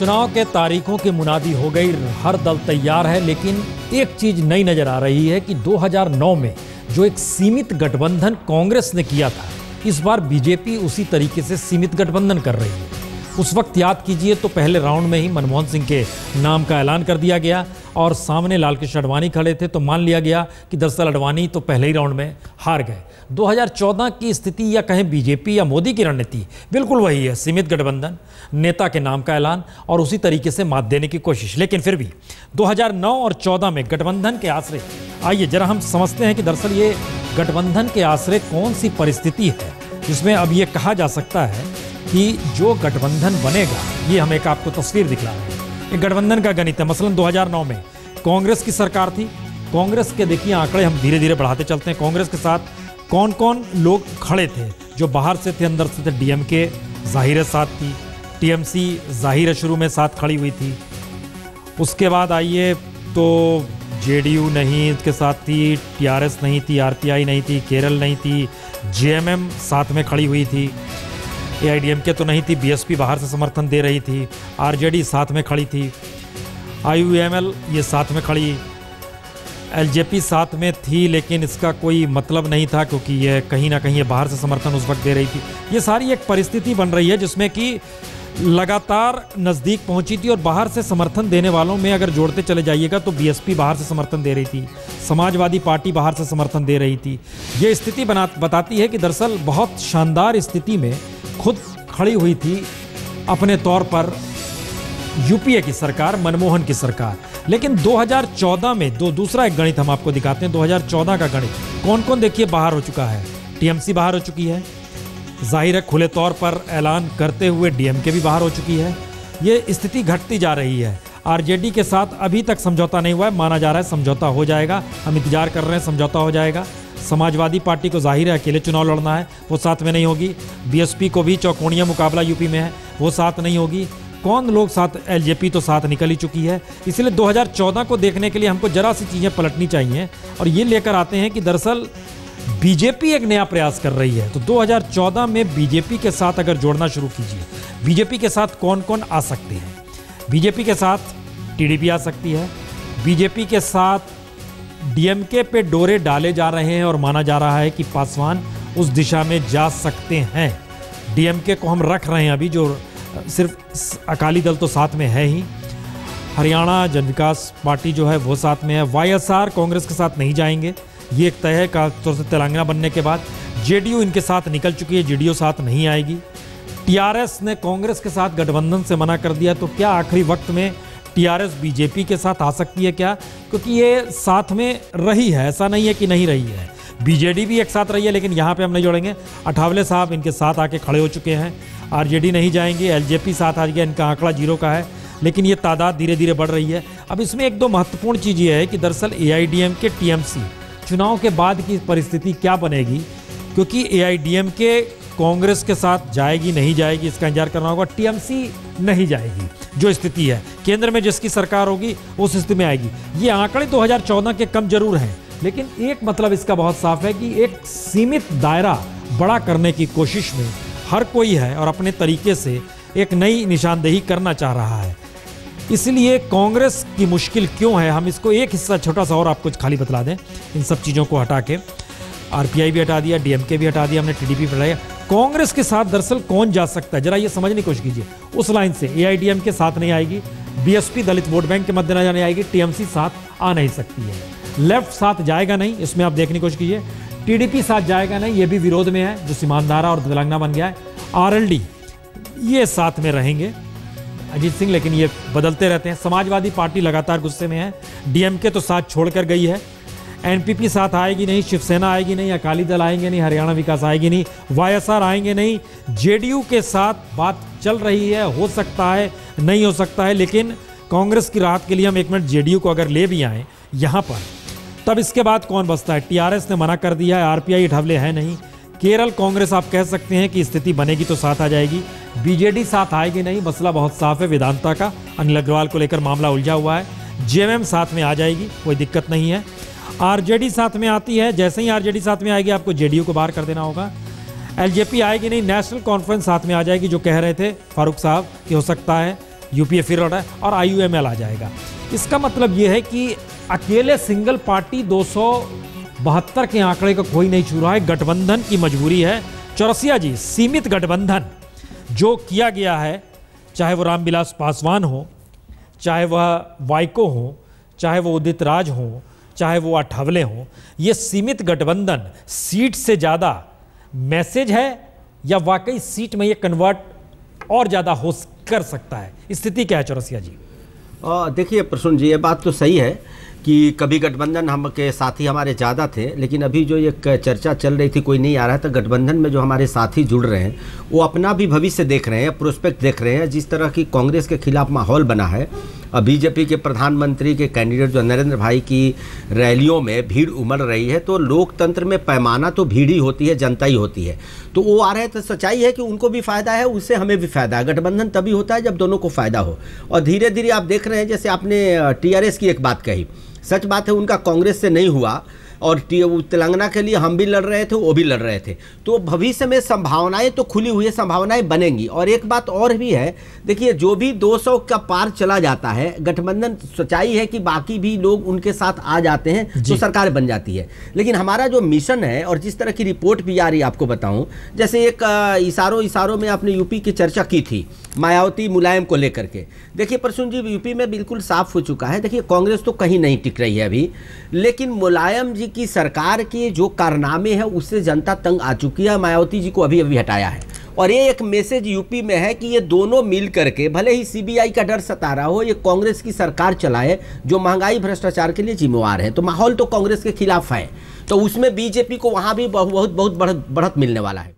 चुनाव के तारीखों की मुनादी हो गई, हर दल तैयार है, लेकिन एक चीज नई नजर आ रही है कि 2009 में जो एक सीमित गठबंधन कांग्रेस ने किया था, इस बार बीजेपी उसी तरीके से सीमित गठबंधन कर रही है। उस वक्त याद कीजिए तो पहले राउंड में ही मनमोहन सिंह के नाम का ऐलान कर दिया गया और सामने लालकृष्ण आडवाणी खड़े थे, तो मान लिया गया कि दरअसल आडवाणी तो पहले ही राउंड में हार गए। 2014 की स्थिति या कहें बीजेपी या मोदी की रणनीति बिल्कुल वही है, सीमित गठबंधन, नेता के नाम का ऐलान और उसी तरीके से मात देने की कोशिश। लेकिन फिर भी 2009 और 14 में गठबंधन के आश्रय, आइए जरा हम समझते हैं कि दरअसल ये गठबंधन के आश्रय कौन सी परिस्थिति है जिसमें अब ये कहा जा सकता है कि जो गठबंधन बनेगा, ये हम एक आपको तस्वीर दिखला रहे हैं। एक गठबंधन का गणित है। मसलन 2009 में कांग्रेस की सरकार थी। कांग्रेस के देखिए आंकड़े हम धीरे धीरे बढ़ाते चलते हैं। कांग्रेस के साथ कौन कौन लोग खड़े थे, जो बाहर से थे, अंदर से थे। डीएमके जाहिर है साथ थी, टीएमसी जाहिर है शुरू में साथ खड़ी हुई थी। उसके बाद आइए तो जेडीयू नहीं के साथ थी, टीआरएस नहीं थी, आरपीआई नहीं थी, केरल नहीं थी, जेएमएम साथ में खड़ी हुई थी, एआईडीएमके तो नहीं थी, बीएसपी बाहर से समर्थन दे रही थी, आरजेडी साथ में खड़ी थी, आईयूएमएल ये साथ में खड़ी, एलजेपी साथ में थी, लेकिन इसका कोई मतलब नहीं था क्योंकि ये कहीं ना कहीं ये बाहर से समर्थन उस वक्त दे रही थी। ये सारी एक परिस्थिति बन रही है जिसमें कि लगातार नज़दीक पहुंची थी और बाहर से समर्थन देने वालों में अगर जोड़ते चले जाइएगा तो बीएसपी बाहर से समर्थन दे रही थी, समाजवादी पार्टी बाहर से समर्थन दे रही थी। ये स्थिति बताती है कि दरअसल बहुत शानदार स्थिति में खुद खड़ी हुई थी अपने तौर पर यूपीए की सरकार, मनमोहन की सरकार। लेकिन 2014 में दूसरा एक गणित हम आपको दिखाते हैं। 2014 का गणित कौन कौन देखिए बाहर हो चुका है। टीएमसी बाहर हो चुकी है, जाहिर है खुले तौर पर ऐलान करते हुए डीएमके भी बाहर हो चुकी है। ये स्थिति घटती जा रही है। आरजेडी के साथ अभी तक समझौता नहीं हुआ है, माना जा रहा है समझौता हो जाएगा, हम इंतजार कर रहे हैं समझौता हो जाएगा। समाजवादी पार्टी को जाहिर है अकेले चुनाव लड़ना है, वो साथ में नहीं होगी। बीएसपी को भी चौकोनिया मुकाबला यूपी में है, वो साथ नहीं होगी। कौन लोग साथ, एलजेपी तो साथ निकल ही चुकी है। इसलिए 2014 को देखने के लिए हमको जरा सी चीज़ें पलटनी चाहिए और ये लेकर आते हैं कि दरअसल बीजेपी एक नया प्रयास कर रही है। तो 2014 में बीजेपी के साथ अगर जोड़ना शुरू कीजिए, बीजेपी के साथ कौन कौन आ सकते हैं। बीजेपी के साथ टीडीपी आ सकती है, बीजेपी के साथ डीएमके पे डोरे डाले जा रहे हैं और माना जा रहा है कि पासवान उस दिशा में जा सकते हैं। डीएमके को हम रख रहे हैं अभी, जो सिर्फ अकाली दल तो साथ में है ही, हरियाणा जन विकास पार्टी जो है वो साथ में है। वाईएसआर कांग्रेस के साथ नहीं जाएंगे, ये एक तय है खासतौर से तेलंगाना बनने के बाद। जेडीयू इनके साथ निकल चुकी है, जेडीयू साथ नहीं आएगी। टीआरएस ने कांग्रेस के साथ गठबंधन से मना कर दिया, तो क्या आखिरी वक्त में टीआरएस बीजेपी के साथ आ सकती है क्या? क्योंकि ये साथ में रही है, ऐसा नहीं है कि नहीं रही है। बीजेडी भी एक साथ रही है, लेकिन यहाँ पे हम नहीं जोड़ेंगे। अठावले साहब इनके साथ आके खड़े हो चुके हैं, आरजेडी नहीं जाएंगे, एलजेपी साथ आ गया, इनका आंकड़ा 0 का है, लेकिन ये तादाद धीरे धीरे बढ़ रही है। अब इसमें एक दो महत्वपूर्ण चीज़ ये है कि दरअसल एआईडीएमके टीएमसी चुनाव के बाद की परिस्थिति क्या बनेगी, क्योंकि एआईडीएमके कांग्रेस के साथ जाएगी नहीं जाएगी इसका इंतजार करना होगा। टीएमसी नहीं जाएगी, जो स्थिति है केंद्र में जिसकी सरकार होगी उस स्थिति में आएगी। ये आंकड़े 2014 के कम जरूर हैं, लेकिन एक मतलब इसका बहुत साफ है कि एक सीमित दायरा बड़ा करने की कोशिश में हर कोई है और अपने तरीके से एक नई निशानदेही करना चाह रहा है। इसलिए कांग्रेस की मुश्किल क्यों है, हम इसको एक हिस्सा छोटा सा और आपको खाली बतला दें। इन सब चीज़ों को हटा के आरपीआई भी हटा दिया, डीएमके भी हटा दिया, हमने टीडीपी भी हटाया। कांग्रेस के साथ दरअसल कौन जा सकता है, जरा ये समझने की कोशिश कीजिए। उस लाइन से एआईडीएमके साथ नहीं आएगी, बीएसपी दलित वोट बैंक के मद्देनजर नहीं आएगी, टीएमसी साथ आ नहीं सकती है, लेफ्ट साथ जाएगा नहीं, इसमें आप देखने की कोशिश कीजिए। टीडीपी साथ जाएगा नहीं, ये भी विरोध में है, जो सीमांधारा और तेलंगाना बन गया है। आरएलडी ये साथ में रहेंगे, अजीत सिंह, लेकिन ये बदलते रहते हैं। समाजवादी पार्टी लगातार गुस्से में है, डीएमके तो साथ छोड़कर गई है, एनपीपी साथ आएगी नहीं, शिवसेना आएगी नहीं, अकाली दल आएंगे नहीं, हरियाणा विकास आएगी नहीं, वाईएसआर आएंगे नहीं। जेडीयू के साथ बात चल रही है, हो सकता है नहीं हो सकता है, लेकिन कांग्रेस की राहत के लिए हम एक मिनट जेडीयू को अगर ले भी आए यहाँ पर, तब इसके बाद कौन बचता है? टीआरएस ने मना कर दिया है, आरपीआई अठावले है नहीं, केरल कांग्रेस आप कह सकते हैं कि स्थिति बनेगी तो साथ आ जाएगी, बीजेडी साथ आएगी नहीं, मसला बहुत साफ है वेदांता का, अनिल अग्रवाल को लेकर मामला उलझा हुआ है। जेएमएम साथ में आ जाएगी, कोई दिक्कत नहीं है। आरजेडी साथ में आती है, जैसे ही आरजेडी साथ में आएगी आपको जेडीयू को बाहर कर देना होगा। एलजेपी आएगी नहीं, नेशनल कॉन्फ्रेंस साथ में आ जाएगी, जो कह रहे थे फारूक साहब कि हो सकता है यूपीए फिर लड़ रहा है और आईयूएमएल आ जाएगा। इसका मतलब यह है कि अकेले सिंगल पार्टी 272 के आंकड़े का कोई नहीं छू रहा है, गठबंधन की मजबूरी है। चौरसिया जी, सीमित गठबंधन जो किया गया है, चाहे वो रामविलास पासवान हो, चाहे वह वाइको हो, चाहे वो उदित राज हो, चाहे वो अठावले हो, ये सीमित गठबंधन सीट से ज़्यादा मैसेज है या वाकई सीट में ये कन्वर्ट और ज़्यादा हो कर सकता है? स्थिति क्या है चौरसिया जी? देखिए प्रसून जी, ये बात तो सही है कि कभी गठबंधन हम के साथी हमारे ज़्यादा थे, लेकिन अभी जो ये चर्चा चल रही थी कोई नहीं आ रहा है, तो गठबंधन में जो हमारे साथी जुड़ रहे हैं वो अपना भी भविष्य देख रहे हैं, प्रोस्पेक्ट देख रहे हैं। जिस तरह की कांग्रेस के खिलाफ माहौल बना है, बीजेपी के प्रधानमंत्री के कैंडिडेट जो नरेंद्र भाई की रैलियों में भीड़ उमड़ रही है, तो लोकतंत्र में पैमाना तो भीड़ ही होती है, जनता ही होती है। तो वो आ रहे हैं, तो सच्चाई है कि उनको भी फायदा है, उससे हमें भी फायदा है। गठबंधन तभी होता है जब दोनों को फायदा हो। और धीरे धीरे आप देख रहे हैं, जैसे आपने टीआरएस की एक बात कही, सच बात है, उनका कांग्रेस से नहीं हुआ और तेलंगाना के लिए हम भी लड़ रहे थे, वो भी लड़ रहे थे। तो भविष्य में संभावनाएं तो खुली हुई है, संभावनाएं बनेंगी। और एक बात और भी है, देखिए जो भी 200 का पार चला जाता है गठबंधन, सच्चाई है कि बाकी भी लोग उनके साथ आ जाते हैं तो सरकार बन जाती है। लेकिन हमारा जो मिशन है और जिस तरह की रिपोर्ट भी आ रही है, आपको बताऊं, जैसे एक इशारों में आपने यूपी की चर्चा की थी मायावती मुलायम को लेकर के। देखिए प्रसून जी, यूपी में बिल्कुल साफ हो चुका है। देखिए कांग्रेस तो कहीं नहीं टिक रही है अभी, लेकिन मुलायम जी की सरकार के जो कारनामे हैं उससे जनता तंग आ चुकी है। मायावती जी को अभी हटाया है और ये एक मैसेज यूपी में है कि ये दोनों मिल करके, भले ही सीबीआई का डर सता रहा हो, ये कांग्रेस की सरकार चलाए जो महंगाई भ्रष्टाचार के लिए जिम्मेवार है। तो माहौल तो कांग्रेस के खिलाफ है, तो उसमें बीजेपी को वहां भी बहुत बढ़त मिलने वाला है।